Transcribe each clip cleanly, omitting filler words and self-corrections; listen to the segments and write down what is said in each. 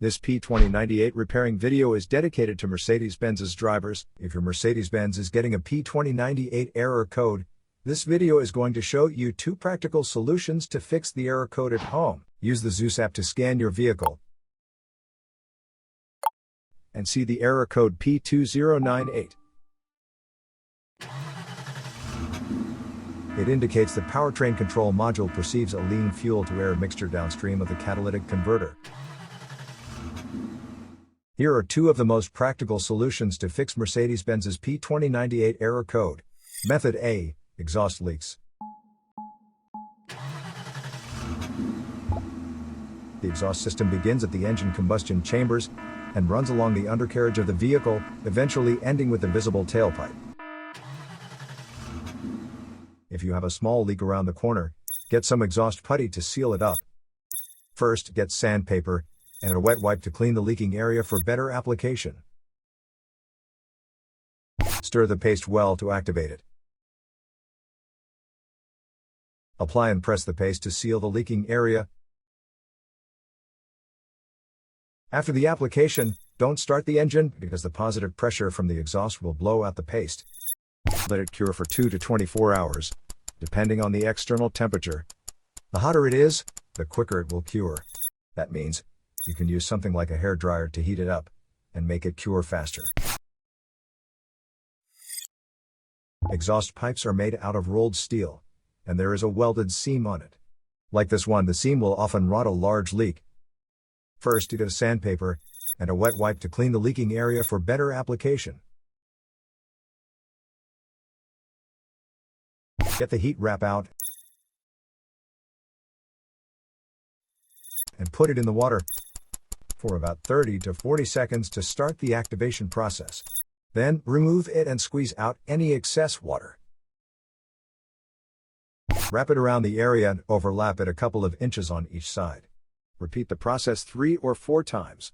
This P2098 repairing video is dedicated to Mercedes-Benz's drivers. If your Mercedes-Benz is getting a P2098 error code, this video is going to show you 2 practical solutions to fix the error code at home. Use the Zeus app to scan your vehicle and see the error code P2098. It indicates the Powertrain Control Module perceives a lean fuel-to-air mixture downstream of the catalytic converter. Here are 2 of the most practical solutions to fix Mercedes-Benz's P2098 error code. Method A: exhaust leaks. The exhaust system begins at the engine combustion chambers and runs along the undercarriage of the vehicle, eventually ending with the visible tailpipe. If you have a small leak around the corner, get some exhaust putty to seal it up. First, get sandpaper and a wet wipe to clean the leaking area for better application. Stir the paste well to activate it. Apply and press the paste to seal the leaking area. After the application, don't start the engine because the positive pressure from the exhaust will blow out the paste. Let it cure for 2 to 24 hours, depending on the external temperature. The hotter it is, the quicker it will cure. That means you can use something like a hairdryer to heat it up and make it cure faster. Exhaust pipes are made out of rolled steel, and there is a welded seam on it. Like this one, the seam will often rot a large leak. First, you get a sandpaper and a wet wipe to clean the leaking area for better application. Get the heat wrap out and put it in the water for about 30 to 40 seconds to start the activation process. Then, remove it and squeeze out any excess water. Wrap it around the area and overlap it a couple of inches on each side. Repeat the process 3 or 4 times.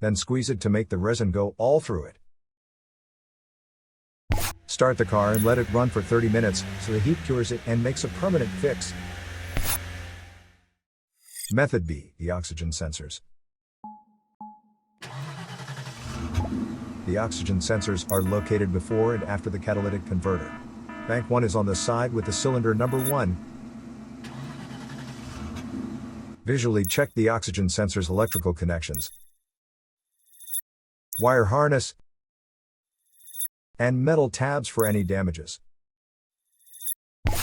Then squeeze it to make the resin go all through it. Start the car and let it run for 30 minutes so the heat cures it and makes a permanent fix. Method B: the oxygen sensors. The oxygen sensors are located before and after the catalytic converter. Bank 1 is on the side with the cylinder number 1. Visually check the oxygen sensor's electrical connections, wire harness, and metal tabs for any damages.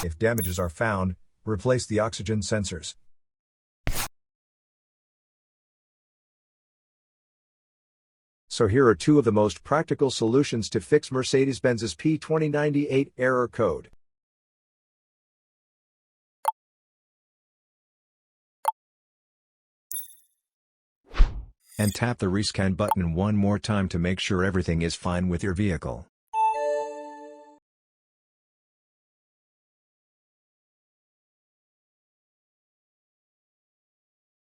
If damages are found, replace the oxygen sensors. So here are 2 of the most practical solutions to fix Mercedes-Benz's P2098 error code. And tap the rescan button one more time to make sure everything is fine with your vehicle.